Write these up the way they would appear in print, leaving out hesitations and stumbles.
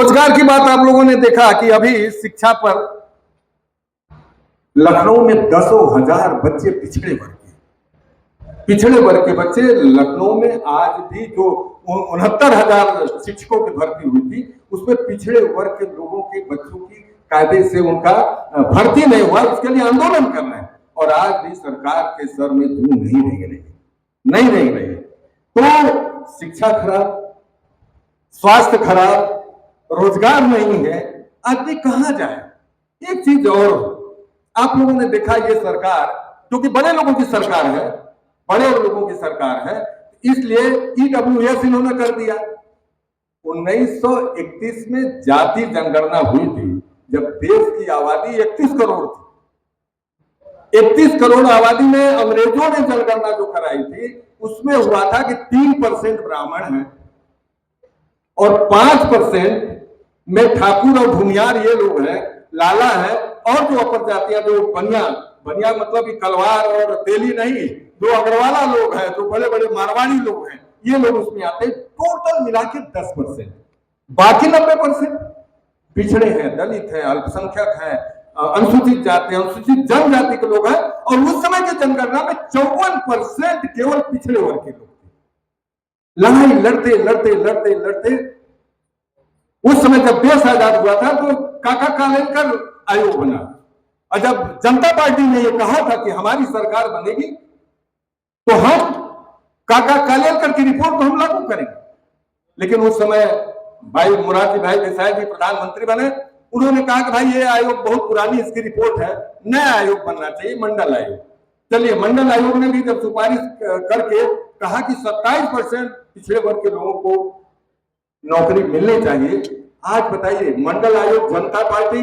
रोजगार की बात आप लोगों ने देखा कि अभी शिक्षा पर लखनऊ में दसों हजार बच्चे पिछड़े वर्ग के बच्चे लखनऊ में आज भी जो 69,000 शिक्षकों की भर्ती हुई थी उसमें पिछड़े वर्ग के लोगों के बच्चों की कायदे से उनका भर्ती नहीं हुआ, उसके लिए आंदोलन कर रहे हैं और आज भी सरकार के सर में धूल नहीं रेंग रही। तो शिक्षा खराब, स्वास्थ्य खराब, रोजगार नहीं है, आदमी कहां जाए। एक चीज और आप लोगों ने देखा, ये सरकार क्योंकि बड़े लोगों की सरकार है, बड़े लोगों की सरकार है, इसलिए ईडब्ल्यूएस इन्होंने कर दिया। 1931 में जाति जनगणना हुई थी जब देश की आबादी 31 करोड़ थी। 31 करोड़ आबादी में अंग्रेजों ने जनगणना जो कराई थी उसमें हुआ था कि 3% ब्राह्मण हैं और 5% में ठाकुर और भूमियार ये लोग हैं, लाला है, और जो अपर जातियां जो बनिया मतलब कि कलवार और तेली नहीं, जो अग्रवाला लोग हैं, जो बड़े बड़े मारवाड़ी लोग हैं, ये लोग उसमें आते हैं। टोटल मिला के 10%, बाकी 90% पिछड़े हैं, दलित है, अल्पसंख्यक है, अनुसूचित जाति, अनुसूचित जनजाति के लोग हैं। और उस समय के जनगणना में 54% केवल पिछड़े वर्ग के लोग थे। लड़ाई लड़ते उस समय जब देश आजाद हुआ था तो काका कालेलकर आयोग बना, और जब जनता पार्टी ने यह कहा था कि हमारी सरकार बनेगी तो हम काका कालेलकर की रिपोर्ट को हम लागू करेंगे, लेकिन उस समय भाई मोरारजी भाई देसाई जी प्रधानमंत्री बने। उन्होंने कहा कि भाई ये आयोग बहुत पुरानी इसकी रिपोर्ट है, नया आयोग बनना चाहिए, मंडल आयोग। चलिए, मंडल आयोग ने भी जब सिफारिश करके कहा कि 27% पिछड़े वर्ग के लोगों को नौकरी मिलनी चाहिए। आज बताइए, मंडल आयोग जनता पार्टी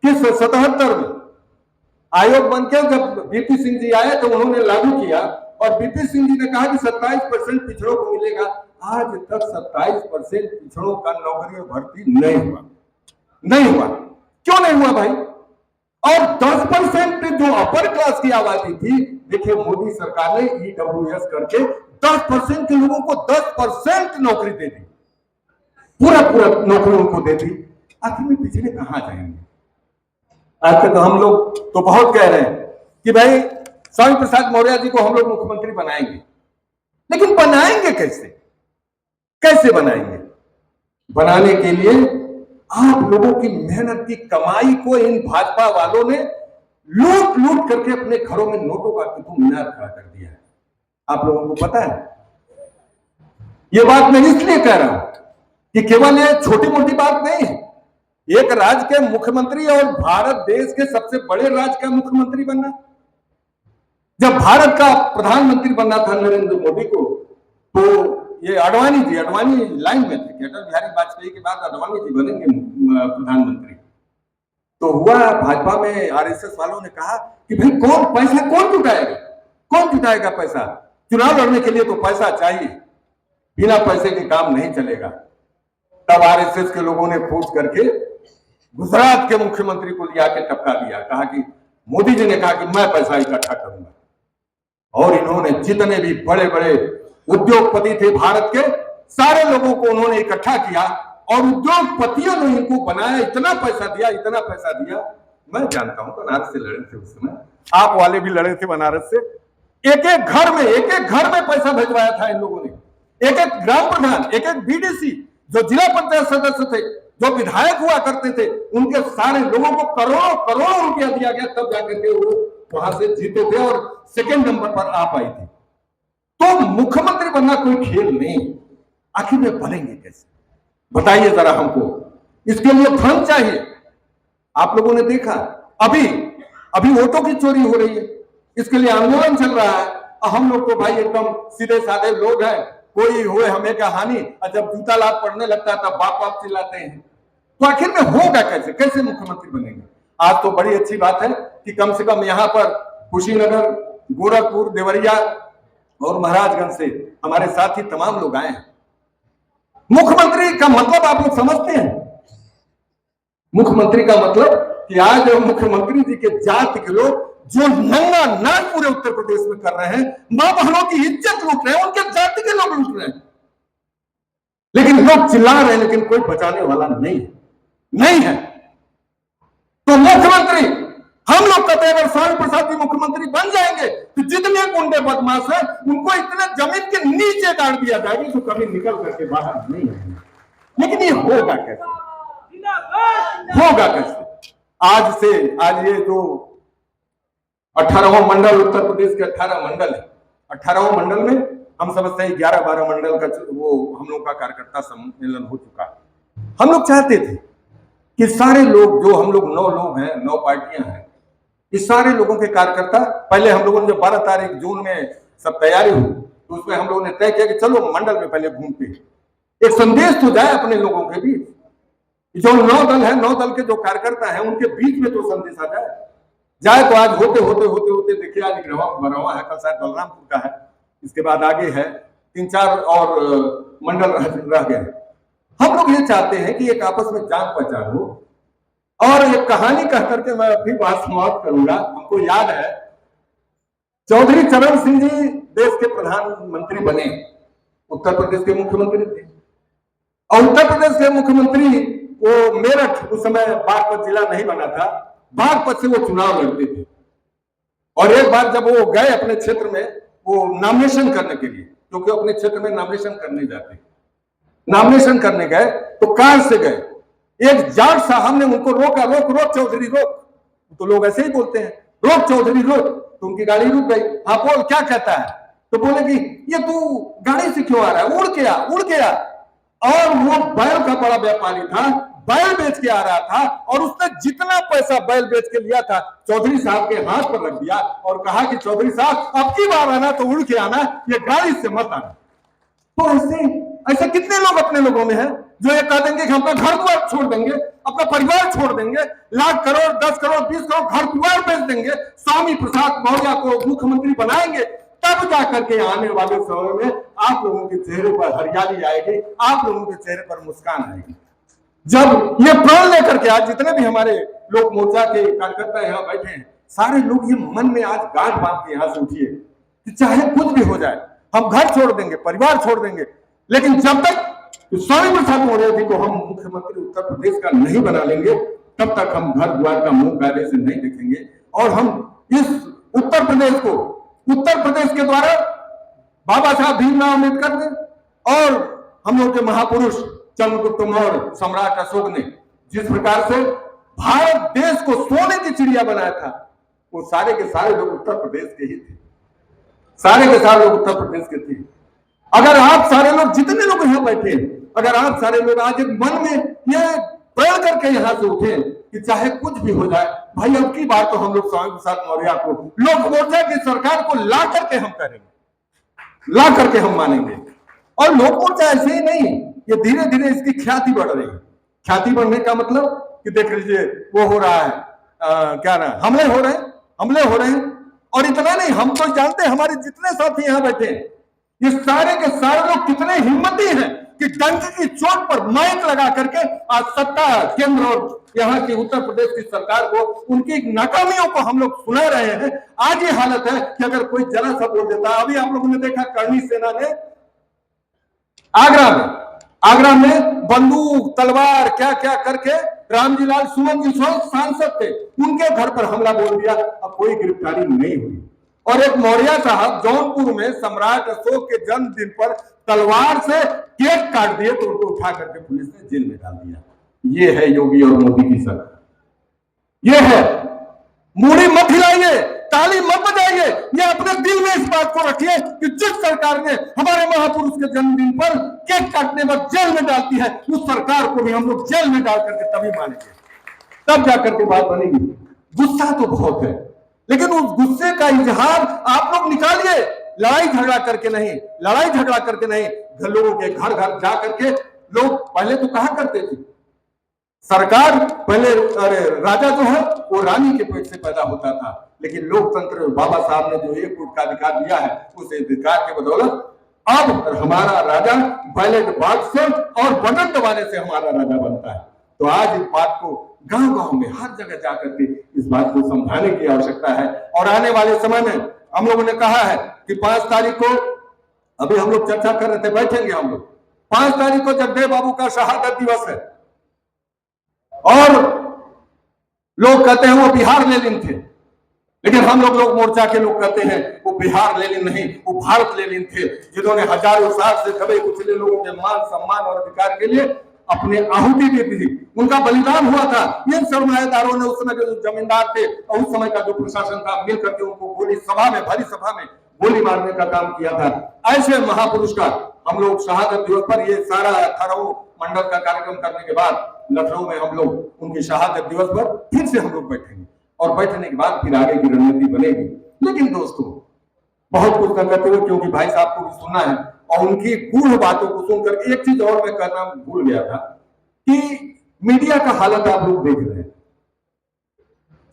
किस 77 में आयोग बनकर जब बीपी सिंह जी आए तो उन्होंने लागू किया और बीपी सिंह जी ने कहा कि 27% पिछड़ों को मिलेगा। आज तक 27% पिछड़ों का नौकरी भर्ती नहीं हुआ। क्यों नहीं हुआ भाई? और 10% जो अपर क्लास की आबादी थी, देखिए मोदी सरकार ने ईडब्ल्यूएस करके 10% के लोगों को 10% नौकरी दे दी, पूरा नौकरी उनको दे दी। आखिर में पिछड़े कहां जाएंगे? आज तक हम लोग तो बहुत कह रहे हैं कि भाई स्वामी प्रसाद मौर्य जी को हम लोग मुख्यमंत्री बनाएंगे, लेकिन बनाएंगे कैसे बनाएंगे? बनाने के लिए आप लोगों की मेहनत की कमाई को इन भाजपा वालों ने लूट करके अपने घरों में नोटों का मीनार खड़ा कर दिया है। आप लोगों को पता है? यह बात मैं इसलिए कह रहा हूं कि केवल ये छोटी मोटी बात नहीं है। एक राज्य के मुख्यमंत्री और भारत देश के सबसे बड़े राज्य का मुख्यमंत्री बनना, जब भारत का प्रधानमंत्री बनना था नरेंद्र मोदी को, तो ये अडवाणी लाइन में थे कि अटल बिहारी वाजपेयी के बाद अडवाणी जी बनेंगे प्रधानमंत्री। तो हुआ, भाजपा में आरएसएस वालों ने कहा कि भाई कौन जुटाएगा पैसा? चुनाव लड़ने के लिए तो पैसा चाहिए, बिना पैसे के काम नहीं चलेगा। तब आरएसएस के लोगों ने खोज करके गुजरात के मुख्यमंत्री को लिया के टपका दिया, कहा कि मोदी जी ने कहा कि मैं पैसा इकट्ठा करूंगा। और इन्होंने जितने भी बड़े बड़े उद्योगपति थे भारत के, सारे लोगों को उन्होंने इकट्ठा किया और उद्योगपतियों ने इनको बनाया, इतना पैसा दिया। मैं जानता हूं, बनारस से लड़े थे उस समय, आप वाले भी लड़े थे बनारस से। एक एक घर में पैसा भिजवाया था इन लोगों ने। एक एक ग्राम प्रधान, एक एक बीडीसी, जो जिला पंचायत सदस्य थे, जो विधायक हुआ करते थे, उनके सारे लोगों को करोड़ों रुपया दिया गया, तब जाकर के वो वहां से जीते थे और सेकंड नंबर पर आ पाई थी। तो मुख्यमंत्री बनना कोई खेल नहीं। आखिर में बनेंगे कैसे? बताइए जरा हमको। इसके लिए धन चाहिए। आप लोगों ने देखा, अभी वोटों की चोरी हो रही है, इसके लिए आंदोलन चल रहा है। और हम लोग तो भाई एकदम सीधे साधे लोग हैं, कोई हुए हमें क्या हानि, और जब जूता लात पड़ने लगता है तब बाप चिल्लाते हैं। तो आखिर में होगा कैसे मुख्यमंत्री बनेंगे? आज तो बड़ी अच्छी बात है कि कम से कम यहां पर कुशीनगर, गोरखपुर, देवरिया और महाराजगंज से हमारे साथी तमाम लोग आए हैं। मुख्यमंत्री का मतलब आप लोग समझते हैं? मुख्यमंत्री का मतलब कि आज मुख्यमंत्री जी के जाति के लोग जो नंगा नाच पूरे उत्तर प्रदेश में कर रहे हैं, मां बहनों की इज्जत लूट रहे हैं, उनके जाति के लोग लूट रहे हैं। लेकिन लोग चिल्ला रहे हैं, लेकिन कोई बचाने वाला नहीं है। तो मुख्यमंत्री हम लोग कहते हैं, अगर स्वामी प्रसाद जी मुख्यमंत्री बन जाएंगे तो जितने गुंडे बदमाश हैं उनको इतने जमीन के नीचे गाड़ दिया जाएगा तो कभी निकल करके बाहर नहीं आएंगे। लेकिन ये होगा कैसे? आज ये जो 18वां मंडल, उत्तर प्रदेश के 18 मंडल है, 18वां मंडल में हम समझते हैं 11-12 मंडल का वो हम लोग का कार्यकर्ता सम्मेलन हो चुका है। हम लोग चाहते थे कि सारे लोग, जो हम लोग 9 लोग हैं, 9 पार्टियां हैं, इस सारे लोगों के कार्यकर्ता, पहले हम लोगों ने जब 12 तारीख जून में सब तैयारी हुई तो उसमें हम लोगों ने तय किया कि चलो मंडल में पहले घूमते हैं, एक संदेश तो जाए अपने लोगों के बीच। जो 9 दल है, 9 दल के जो कार्यकर्ता हैं उनके बीच में तो संदेश आ जाए। तो आज होते देखिए, आज बरवा है, कल शायद बलरामपुर का है, इसके बाद आगे है 3-4 और मंडल रह गए। हम लोग ये चाहते हैं कि एक आपस में जान पहचान हो। और एक कहानी कह करके मैं अपनी बात समाप्त करूंगा। हमको याद है चौधरी चरण सिंह जी देश के प्रधानमंत्री बने, उत्तर प्रदेश के मुख्यमंत्री थे, और उत्तर प्रदेश के मुख्यमंत्री वो मेरठ, उस समय बागपत जिला नहीं बना था, बागपत से वो चुनाव लड़ते थे। और एक बार जब वो गए अपने क्षेत्र में वो नामिनेशन करने के लिए, क्योंकि अपने क्षेत्र में नामिनेशन करने जाते, नामिनेशन करने गए तो कार से गए, एक जाट साहब ने उनको रोका, रोक चौधरी रोक। तो लोग ऐसे ही बोलते हैं, रोक चौधरी रोक। तो उनकी गाड़ी रुक गई। हाँ बोल, क्या कहता है? तो बोले कि ये तू गाड़ी से क्यों आ रहा है, उड़ के आ। और वो बैल का बड़ा व्यापारी था, बैल बेच के आ रहा था, और उसने जितना पैसा बैल बेच के लिया था चौधरी साहब के हाथ पर रख दिया और कहा कि चौधरी साहब अब की बार आना तो उड़ के आना, ये गाड़ी से मत आना। तो ऐसे कितने लोग अपने लोगों में हैं जो ये कह देंगे कि हम अपना घर द्वार छोड़ देंगे, अपना परिवार छोड़ देंगे, लाख करोड़, 10 करोड़, 20 करोड़ घर द्वार बेच देंगे, स्वामी प्रसाद मौर्य को मुख्यमंत्री बनाएंगे, तब जाकर के आने वाले समय में आप लोगों के चेहरे पर हरियाली आएगी, आप लोगों के चेहरे पर मुस्कान आएगी। जब ये प्रण लेकर के आज जितने भी हमारे लोग मोर्चा के कार्यकर्ता यहाँ बैठे हैं, सारे लोग ये मन में आज गांठ बांध के यहाँ से उठिए कि चाहे कुछ भी हो जाए, हम घर छोड़ देंगे, परिवार छोड़ देंगे, लेकिन जब तक स्वामी प्रसाद मौर्य जी को हम मुख्यमंत्री उत्तर प्रदेश का नहीं बना लेंगे, तब तक हम घर द्वार का मुंह गायरे से नहीं देखेंगे। और हम इस उत्तर प्रदेश को, उत्तर प्रदेश के द्वारा बाबा साहब भीमराव अम्बेडकर ने और हम लोग के महापुरुष चंद्रगुप्त मौर्य, सम्राट अशोक ने जिस प्रकार से भारत देश को सोने की चिड़िया बनाया था, वो सारे के सारे लोग उत्तर प्रदेश के ही थे, सारे के सारे लोग उत्तर प्रदेश के थे। अगर आप सारे लोग, जितने लोग यहाँ बैठे, अगर आप सारे लोग आज एक मन में ये प्रण करके यहाँ से उठे कि चाहे कुछ भी हो जाए, भाई अब की बार तो हम लोग स्वामी प्रसाद मौर्य को, लोक मोर्चा की सरकार को ला करके हम करेंगे, ला करके हम मानेंगे। और लोक मोर्चा ऐसे ही नहीं, ये धीरे धीरे इसकी ख्याति बढ़ रही है। ख्याति बढ़ने का मतलब कि देख लीजिए वो हो रहा है, क्या ना, हमले हो रहे हैं। और इतना नहीं, हम तो जानते हैं हमारे जितने साथी यहाँ बैठे हैं, ये सारे के सारे लोग कितने हिम्मती हैं कि डंक की चोट पर माइक लगा करके आज सत्ता केंद्र और यहाँ की उत्तर प्रदेश की सरकार को, उनकी नाकामियों को हम लोग सुना रहे हैं। आज ये हालत है कि अगर कोई जरा सा बोल देता, अभी आप लोगों ने देखा करणी सेना ने आगरा में बंदूक तलवार क्या क्या करके रामजी लाल सुमन जी सांसद थे, उनके घर पर हमला बोल दिया, अब कोई गिरफ्तारी नहीं हुई। और एक मौर्य साहब जौनपुर में सम्राट अशोक के जन्मदिन पर तलवार से केक काट दिए तो उनको उठा करके पुलिस ने जेल में डाल दिया। ये है योगी और मोदी की सरकार। ये है, मूड़ी मत हिलाइए, ताली मत बजाइए, ये अपने दिल में इस बात को रखिए कि जिस सरकार ने हमारे महापुरुष के जन्मदिन पर केक काटने पर जेल में डालती है, उस सरकार को भी हम लोग जेल में डाल करके तभी मानेंगे, तब जाकर के बात बनेगी। गुस्सा तो बहुत है, लेकिन उस गुस्से का इजहार आप लोग निकालिए, लड़ाई झगड़ा करके नहीं। लोगों के घर घर जा करके, लोग पहले तो कहा करते थे सरकार, पहले अरे राजा जो है वो रानी के पेट से पैदा होता था, लेकिन लोकतंत्र बाबा साहब ने जो एक वोट का अधिकार दिया है, उस अधिकार के बदौलत अब हमारा राजा बैलेट बॉक्स से और बटन दबाने से हमारा राजा बनता है। तो आज इस बात को गांव-गांव में हर जगह जाकर के इस बात को समझाने की आवश्यकता है। और आने वाले समय में हम लोगों ने कहा है कि 5 तारीख को, अभी हम लोग चर्चा कर रहे थे, बैठेंगे हम लोग 5 तारीख को जगदेव बाबू का शहादत दिवस है और लोग कहते हैं वो बिहार लेनिन थे, लेकिन हम लोग मोर्चा के लोग कहते हैं वो बिहार लेनिन नहीं, वो भारत लेनिन थे, जिन्होंने हजारों साल से दबे कुचले लोगों के मान सम्मान और अधिकार के लिए अपने आहुति दे दी। उनका बलिदान हुआ था। इन सरमाएदारों ने उस समय के जो जमींदार थे और उस समय का जो प्रशासन था मिलकर के उनको गोली सभा में, भरी सभा में गोली मारने का काम किया था। ऐसे महापुरुष का हम लोग शहादत दिवस पर ये सारा 18 मंडल का कार्यक्रम करने के बाद लखनऊ में हम लोग उनकी शहादत दिवस पर फिर से हम लोग बैठेंगे और बैठने के बाद फिर आगे की रणनीति बनेगी। लेकिन दोस्तों बहुत कुछ करते हुए, क्योंकि भाई साहब को भी सुनना है और उनकी गूढ़ बातों को सुनकर एक चीज और मैं कहना भूल गया था कि मीडिया का हालत आप लोग देख रहे हैं।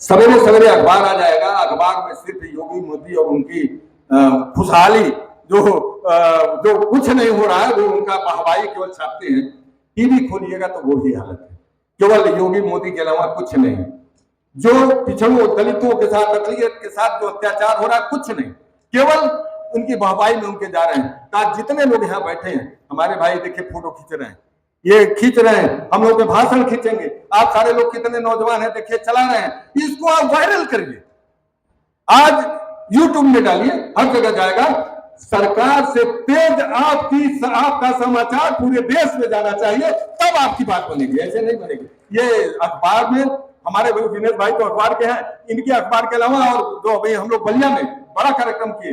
सवेरे सवेरे अखबार आ जाएगा, अखबार में सिर्फ योगी मोदी और उनकी खुशहाली जो कुछ नहीं हो रहा है वो उनका वाहवाही केवल छापते हैं। टीवी खोलिएगा तो वो ही हालत है, केवल योगी मोदी के अलावा कुछ नहीं। जो पिछड़ों दलितों के साथ, अकलियत के साथ जो अत्याचार हो रहा है कुछ नहीं, केवल उनकी वाहवाही में उनके जा रहे हैं। आज जितने लोग यहाँ बैठे हैं, हमारे भाई देखिए फोटो खींच रहे हैं, ये खींच रहे हैं, हम लोग के भाषण खींचेंगे। आप सारे लोग कितने नौजवान हैं देखिए चला रहे हैं, इसको आप वायरल करिए, आज यूट्यूब में डालिए, हर जगह जाएगा। सरकार से तेज आपका समाचार पूरे देश में जाना चाहिए, तब आपकी बात बनेगी, ऐसे नहीं बनेगी। ये अखबार में हमारे दिनेश भाई तो अखबार के हैं, इनके अखबार के अलावा और जो भाई हम लोग बलिया में बड़ा कार्यक्रम किए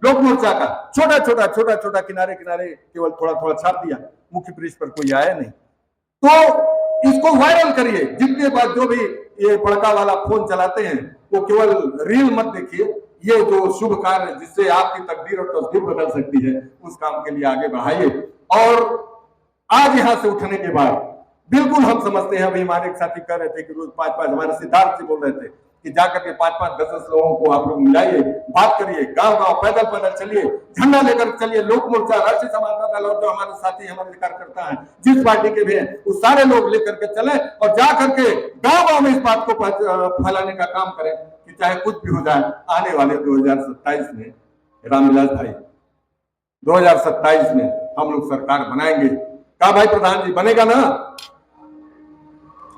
लोक मोर्चा का, छोटा छोटा किनारे केवल थोड़ा छाप दिया, मुख्य पृष्ठ पर कोई आया नहीं। तो इसको वायरल करिए। जितने बार जो भी ये बड़का वाला फोन चलाते हैं वो केवल रील मत देखिए, ये जो शुभ कार्य जिससे आपकी तकदीर और तस्दीर बदल सकती है उस काम के लिए आगे बढ़ाइए। और आज यहाँ से उठने के बाद बिल्कुल हम समझते हैं, अभी हमारे एक साथी कह रहे थे कि रोज 5-5, हमारे सिद्धार्थ जी बोल रहे थे कि जाकर के 5-5, 10-10 लोगों को आप लोग मिलाइए, बात करिए, गांव पैदल चलिए, झंडा लेकर चलिए। लोक मोर्चा, राष्ट्रीय समानता दल और जो हमारे साथी हमारे कार्यकर्ता हैं जिस पार्टी के भी हैं वो सारे लोग लेकर के चले और जाकर के गांव में इस बात को फैलाने का काम करें कि चाहे कुछ भी हो जाए, आने वाले 2027 में रामविलास भाई 2027 में हम लोग सरकार बनाएंगे। कहा भाई प्रधान जी बनेगा ना?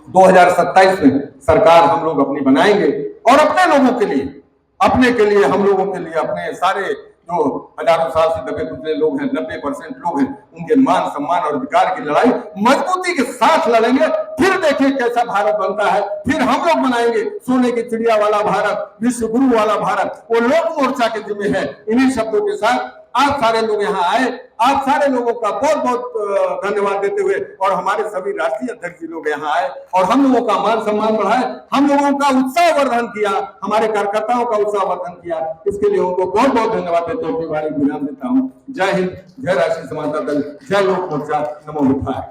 2027 में सरकार हम लोग अपनी बनाएंगे और अपने लोगों के लिए, हम लोगों के लिए, अपने सारे जो हजारों साल से दबे कुचले लोग हैं, 90% लोग हैं, उनके मान सम्मान और अधिकार की लड़ाई मजबूती के साथ लड़ेंगे। फिर देखिए कैसा भारत बनता है, फिर हम लोग बनाएंगे सोने की चिड़िया वाला भारत, विश्व गुरु वाला भारत। वो लोक मोर्चा के जिम्मे है। इन्हीं शब्दों के साथ आप सारे लोग यहाँ आए, आप सारे लोगों का बहुत बहुत धन्यवाद देते हुए और हमारे सभी राष्ट्रीय अध्यक्ष जी लोग यहाँ आए और हम लोगों का मान सम्मान बढ़ाए, हम लोगों का उत्साह वर्धन किया, हमारे कार्यकर्ताओं का उत्साह वर्धन किया। इसके लिए उनको बहुत बहुत धन्यवाद देते हुए विराम देता हूँ। जय हिंद, जय राष्ट्रीय समानता दल, जय लोक मोर्चा, नमो बुद्धाय।